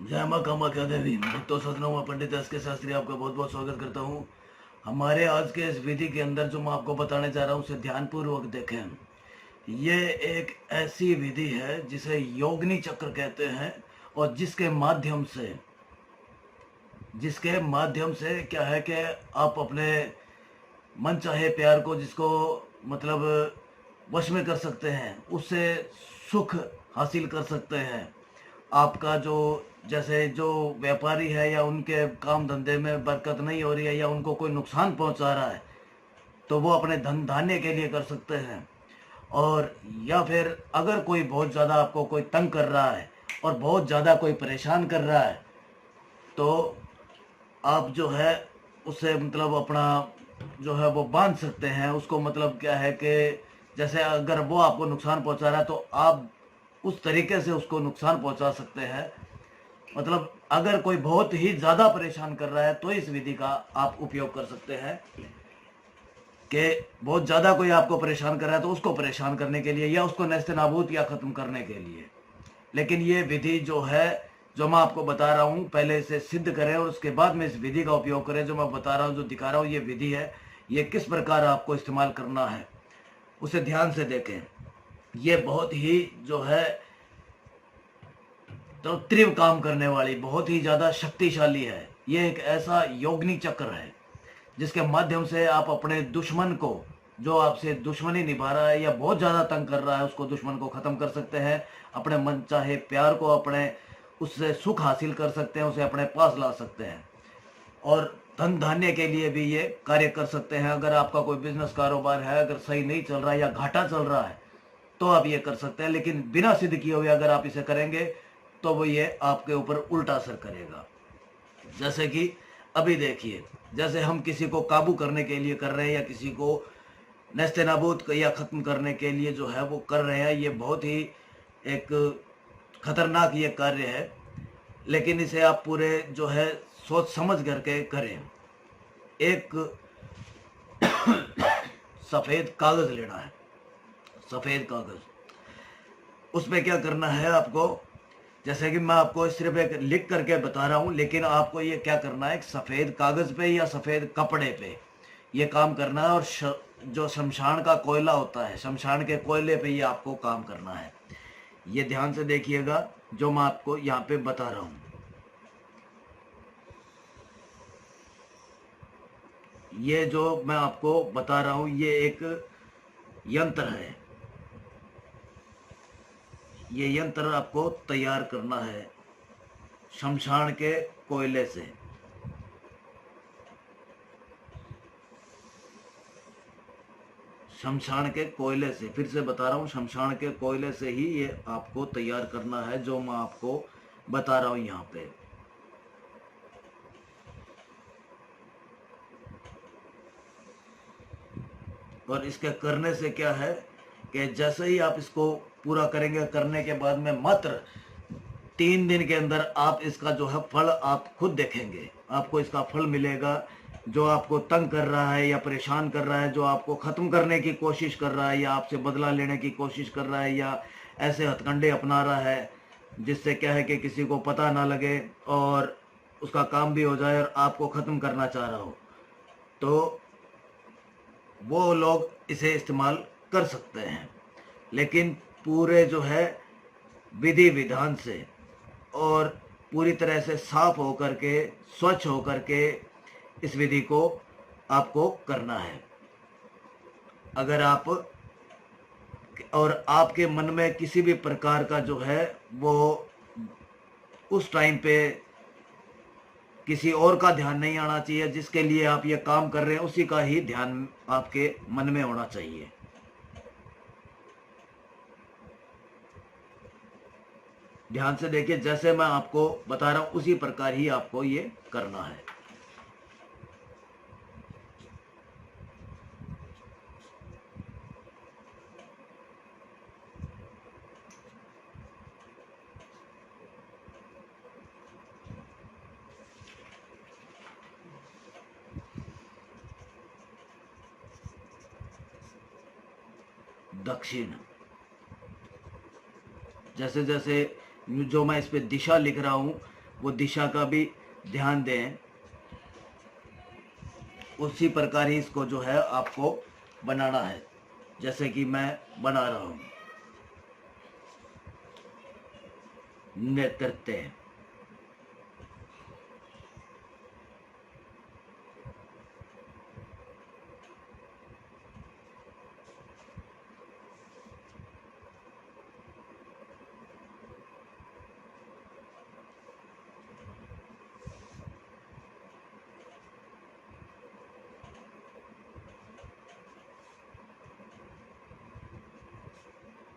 जय माँ कामाख्या देवी। भक्तों सजनों में पंडित एस के शास्त्री आपका बहुत बहुत स्वागत करता हूँ। हमारे आज के इस विधि के अंदर जो मैं आपको बताने जा रहा हूँ उसे ध्यानपूर्वक देखें। ये एक ऐसी विधि है जिसे योगिनी चक्र कहते हैं और जिसके माध्यम से क्या है कि आप अपने मन चाहे प्यार को जिसको मतलब वश में कर सकते हैं, उससे सुख हासिल कर सकते हैं। आपका जो जैसे जो व्यापारी है या उनके काम धंधे में बरकत नहीं हो रही है या उनको कोई नुकसान पहुंचा रहा है, तो वो अपने धन धान्य के लिए कर सकते हैं। और या फिर अगर कोई बहुत ज़्यादा आपको कोई तंग कर रहा है और बहुत ज़्यादा कोई परेशान कर रहा है, तो आप जो है उससे मतलब अपना जो है वो बांध सकते हैं उसको। मतलब क्या है कि जैसे अगर वो आपको नुकसान पहुंचा रहा है तो आप उस तरीके से उसको नुकसान पहुंचा सकते हैं। मतलब अगर कोई बहुत ही ज़्यादा परेशान कर रहा है तो इस विधि का आप उपयोग कर सकते हैं। कि बहुत ज़्यादा कोई आपको परेशान कर रहा है तो उसको परेशान करने के लिए या उसको नेस्ते नाबूद या ख़त्म करने के लिए। लेकिन ये विधि जो है, जो मैं आपको बता रहा हूँ, पहले इसे सिद्ध करें और उसके बाद में इस विधि का उपयोग करें। जो मैं बता रहा हूँ, जो दिखा रहा हूँ, ये विधि है, ये किस प्रकार आपको इस्तेमाल करना है उसे ध्यान से देखें। ये बहुत ही जो है तो तीव्र काम करने वाली, बहुत ही ज़्यादा शक्तिशाली है। ये एक ऐसा योगिनी चक्र है जिसके माध्यम से आप अपने दुश्मन को, जो आपसे दुश्मनी निभा रहा है या बहुत ज़्यादा तंग कर रहा है, उसको दुश्मन को ख़त्म कर सकते हैं। अपने मन चाहे प्यार को अपने उससे सुख हासिल कर सकते हैं, उसे अपने पास ला सकते हैं। और धन धान्य के लिए भी ये कार्य कर सकते हैं। अगर आपका कोई बिजनेस कारोबार है, अगर सही नहीं चल रहा है या घाटा चल रहा है, तो आप ये कर सकते हैं। लेकिन बिना सिद्ध किए हुए अगर आप इसे करेंगे तो वो ये आपके ऊपर उल्टा असर करेगा। जैसे कि अभी देखिए, जैसे हम किसी को काबू करने के लिए कर रहे हैं या किसी को नेस्ते नाबूद या ख़त्म करने के लिए जो है वो कर रहे हैं, ये बहुत ही एक खतरनाक ये कार्य है। लेकिन इसे आप पूरे जो है सोच समझ करके करें। एक सफ़ेद कागज़ लेना है, सफ़ेद कागज़। उसमें क्या करना है आपको, जैसे कि मैं आपको सिर्फ एक लिख करके बता रहा हूँ, लेकिन आपको ये क्या करना है, एक सफ़ेद कागज़ पे या सफ़ेद कपड़े पे ये काम करना है। और जो शमशान का कोयला होता है, शमशान के कोयले पे ये आपको काम करना है। ये ध्यान से देखिएगा जो मैं आपको यहाँ पे बता रहा हूँ। ये जो मैं आपको बता रहा हूँ ये एक यंत्र है। ये यंत्र आपको तैयार करना है शमशान के कोयले से। शमशान के कोयले से, फिर से बता रहा हूँ, शमशान के कोयले से ही ये आपको तैयार करना है जो मैं आपको बता रहा हूँ यहाँ पे। और इसके करने से क्या है कि जैसे ही आप इसको पूरा करेंगे, करने के बाद में मात्र 3 दिन के अंदर आप इसका जो है फल आप खुद देखेंगे। आपको इसका फल मिलेगा। जो आपको तंग कर रहा है या परेशान कर रहा है, जो आपको ख़त्म करने की कोशिश कर रहा है या आपसे बदला लेने की कोशिश कर रहा है या ऐसे हथकंडे अपना रहा है जिससे क्या है कि किसी को पता ना लगे और उसका काम भी हो जाए और आपको ख़त्म करना चाह रहा हो, तो वो लोग इसे इस्तेमाल कर सकते हैं। लेकिन पूरे जो है विधि विधान से और पूरी तरह से साफ होकर के, स्वच्छ होकर के इस विधि को आपको करना है। अगर आप और आपके मन में किसी भी प्रकार का जो है वो उस टाइम पे किसी और का ध्यान नहीं आना चाहिए। जिसके लिए आप ये काम कर रहे हैं उसी का ही ध्यान आपके मन में होना चाहिए। ध्यान से देखिए, जैसे मैं आपको बता रहा हूँ उसी प्रकार ही आपको ये करना है। दक्षिण, जैसे जैसे जो मैं इस पे दिशा लिख रहा हूँ, वो दिशा का भी ध्यान दें। उसी प्रकार ही इसको जो है आपको बनाना है, जैसे कि मैं बना रहा हूँ। नेतृत्व,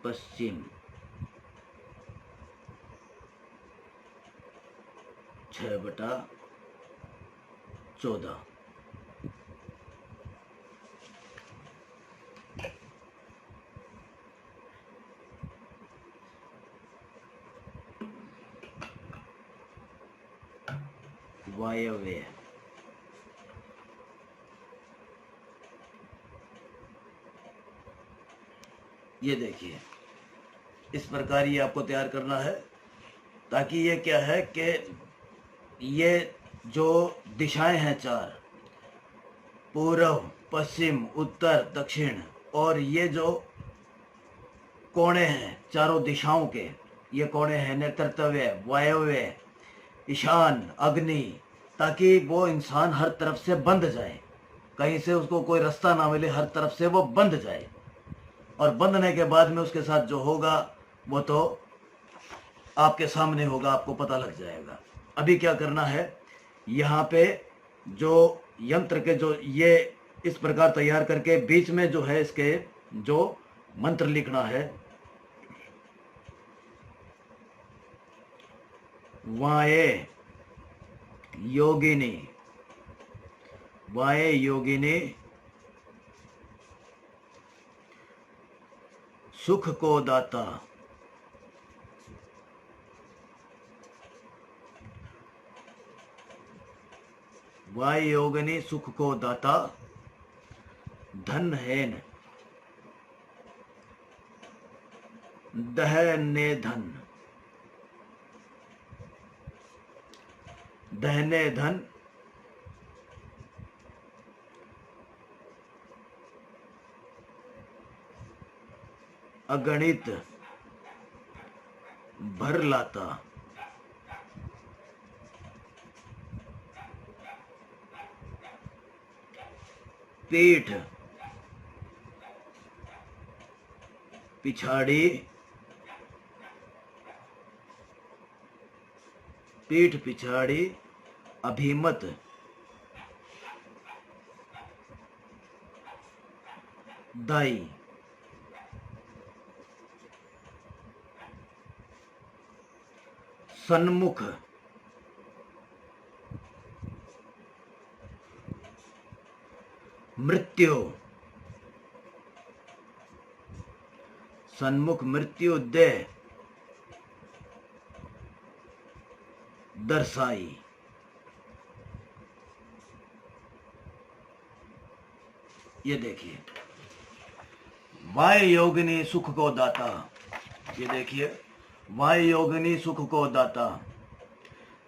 पश्चिम 6/14। वायव्य, ये देखिए इस प्रकार ये आपको तैयार करना है, ताकि ये क्या है कि ये जो दिशाएं हैं 4, पूर्व, पश्चिम, उत्तर, दक्षिण, और ये जो कोणे हैं चारों दिशाओं के, ये कोणे हैं नेतृत्व, वायव्य, ईशान, अग्नि, ताकि वो इंसान हर तरफ से बंध जाए, कहीं से उसको कोई रास्ता ना मिले, हर तरफ से वो बंध जाए। और बंधने के बाद में उसके साथ जो होगा वो तो आपके सामने होगा, आपको पता लग जाएगा। अभी क्या करना है, यहाँ पे जो यंत्र के जो ये इस प्रकार तैयार करके बीच में जो है इसके जो मंत्र लिखना है, वाये योगिनी, वाये योगिनी सुख को दाता, वाय योगिनी सुख को दाता, धन हेन दहने धन, दहने धन, अगणित भर लाता, पीठ पिछाड़ी, पीठ पिछाड़ी, अभिमत दाई, सन्मुख मृत्यु, सन्मुख मृत्यु दे दर्शाई। ये देखिए वाय योगिनी सुख को दाता, ये देखिए वाय योगिनी सुख को दाता,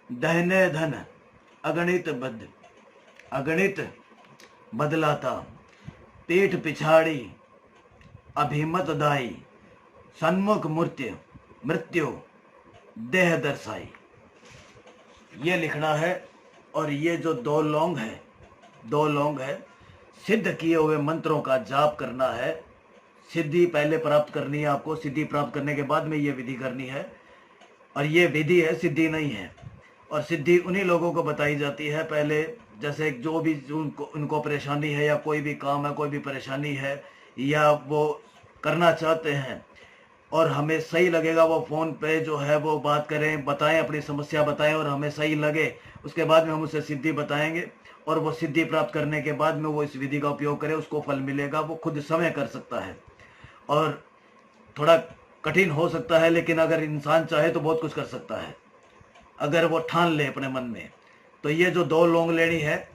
दहने धन अगणित बदलाता, पीठ पिछाड़ी अभिमत दाई, सन्मुख मृत्यु देह दर्शाई। ये लिखना है। और ये जो 2 लौंग है, सिद्ध किए हुए मंत्रों का जाप करना है। सिद्धि पहले प्राप्त करनी है आपको, सिद्धि प्राप्त करने के बाद में ये विधि करनी है। और ये विधि है, सिद्धि नहीं है। और सिद्धि उन्हीं लोगों को बताई जाती है पहले, जैसे जो भी उनको परेशानी है, या कोई भी काम है, कोई भी परेशानी है, या वो करना चाहते हैं और हमें सही लगेगा, वो फ़ोन पे जो है वो बात करें, बताएं, अपनी समस्या बताएं, और हमें सही लगे उसके बाद में हम उसे सिद्धि बताएंगे। और वो सिद्धि प्राप्त करने के बाद में वो इस विधि का उपयोग करे, उसको फल मिलेगा। वो खुद समय कर सकता है और थोड़ा कठिन हो सकता है, लेकिन अगर इंसान चाहे तो बहुत कुछ कर सकता है, अगर वो ठान ले अपने मन में। तो ये जो 2 लौंग लेनी है,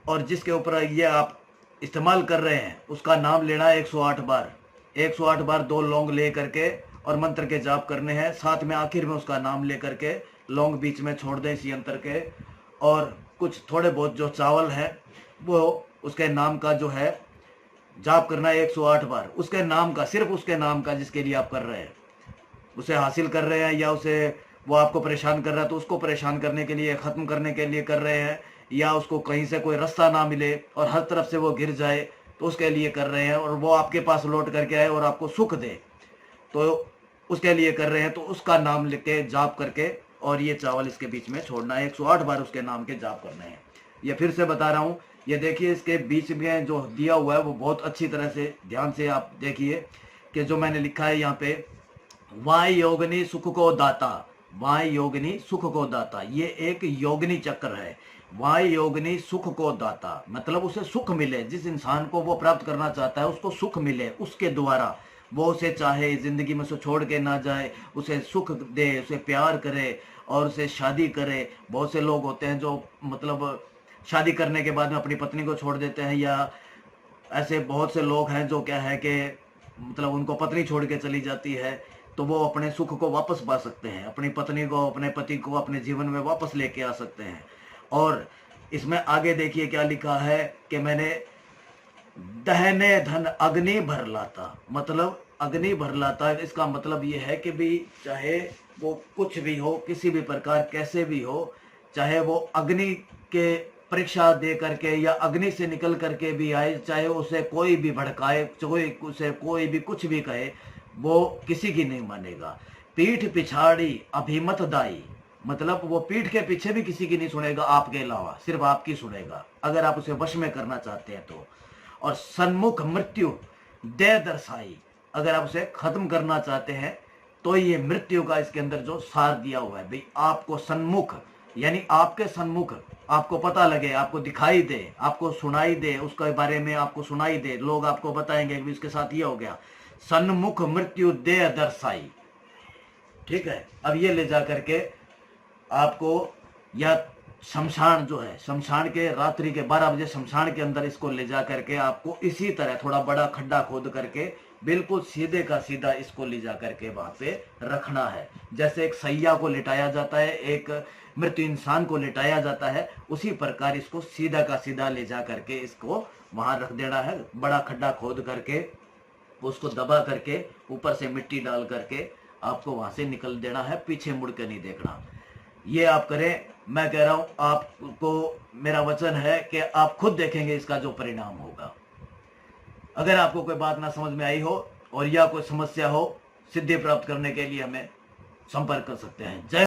और जिसके ऊपर ये आप इस्तेमाल कर रहे हैं उसका नाम लेना है 108 बार। 108 बार 2 लौंग ले करके और मंत्र के जाप करने हैं, साथ में आखिर में उसका नाम ले करके लौंग बीच में छोड़ दें इसी यंत्र के, और कुछ थोड़े बहुत जो चावल है वो उसके नाम का जो है जाप करना है 108 बार, उसके नाम का, सिर्फ उसके नाम का जिसके लिए आप कर रहे हैं, उसे हासिल कर रहे हैं, या उसे वो आपको परेशान कर रहा है तो उसको परेशान करने के लिए, ख़त्म करने के लिए कर रहे हैं, या उसको कहीं से कोई रास्ता ना मिले और हर तरफ से वो गिर जाए तो उसके लिए कर रहे हैं, और वो आपके पास लौट करके आए और आपको सुख दे तो उसके लिए कर रहे हैं, तो उसका नाम लिख के जाप करके और ये चावल इसके बीच में छोड़ना है, 108 बार उसके नाम के जाप करने हैं। ये फिर से बता रहा हूँ, ये देखिए इसके बीच में जो दिया हुआ है वो बहुत अच्छी तरह से ध्यान से आप देखिए कि जो मैंने लिखा है यहाँ पे, वाय योगिनी सुख को दाता, वाय योगिनी सुख को दाता, ये एक योगिनी चक्र है। वाय योगिनी सुख को दाता मतलब उसे सुख मिले, जिस इंसान को वो प्राप्त करना चाहता है उसको सुख मिले उसके द्वारा, वो उसे चाहे जिंदगी में उसे छोड़ के ना जाए, उसे सुख दे, उसे प्यार करे और उसे शादी करे। बहुत से लोग होते हैं जो मतलब शादी करने के बाद में अपनी पत्नी को छोड़ देते हैं, या ऐसे बहुत से लोग हैं जो क्या है कि मतलब उनको पत्नी छोड़ के चली जाती है, तो वो अपने सुख को वापस पा सकते हैं, अपनी पत्नी को, अपने पति को अपने जीवन में वापस लेके आ सकते हैं। और इसमें आगे देखिए क्या लिखा है कि मैंने दहने धन अग्नि भर लाता, मतलब अग्नि भर लाता, इसका मतलब ये है कि भी चाहे वो कुछ भी हो, किसी भी प्रकार कैसे भी हो, चाहे वो अग्नि के परीक्षा दे करके या अग्नि से निकल करके भी आए, चाहे उसे कोई भी भड़काए, उसे कोई भी कुछ भी कहे, वो किसी की नहीं मानेगा। पीठ पिछाड़ी अभिमत दाई, मतलब वो पीठ के पीछे भी किसी की नहीं सुनेगा आपके अलावा, सिर्फ आपकी सुनेगा अगर आप उसे वश में करना चाहते हैं तो। और सन्मुख मृत्यु दे दर्शाई, अगर आप उसे खत्म करना चाहते हैं तो ये मृत्यु का इसके अंदर जो सार दिया हुआ है भाई, आपको सन्मुख यानी आपके सन्मुख आपको पता लगे, आपको दिखाई दे, आपको सुनाई दे, उसके बारे में आपको सुनाई दे, लोग आपको बताएंगे कि इसके साथ ये हो गया। सन्मुख मृत्यु दे दर्शाई, ठीक है। अब ये ले जा करके आपको, या शमशान जो है, शमशान के रात्रि के 12 बजे शमशान के अंदर इसको ले जा करके आपको इसी तरह थोड़ा बड़ा खड्डा खोद करके बिल्कुल सीधे का सीधा इसको ले जा करके वहां पे रखना है। जैसे एक सैया को लिटाया जाता है, एक मृत्यु इंसान को लिटाया जाता है, उसी प्रकार इसको सीधा का सीधा ले जा करके इसको वहां रख देना है। बड़ा खड्डा खोद करके उसको दबा करके ऊपर से मिट्टी डाल करके आपको वहां से निकल देना है, पीछे मुड़ के नहीं देखना। ये आप करें, मैं कह रहा हूं, आपको मेरा वचन है कि आप खुद देखेंगे इसका जो परिणाम होगा। अगर आपको कोई बात ना समझ में आई हो और या कोई समस्या हो, सिद्धि प्राप्त करने के लिए हमें संपर्क कर सकते हैं। जय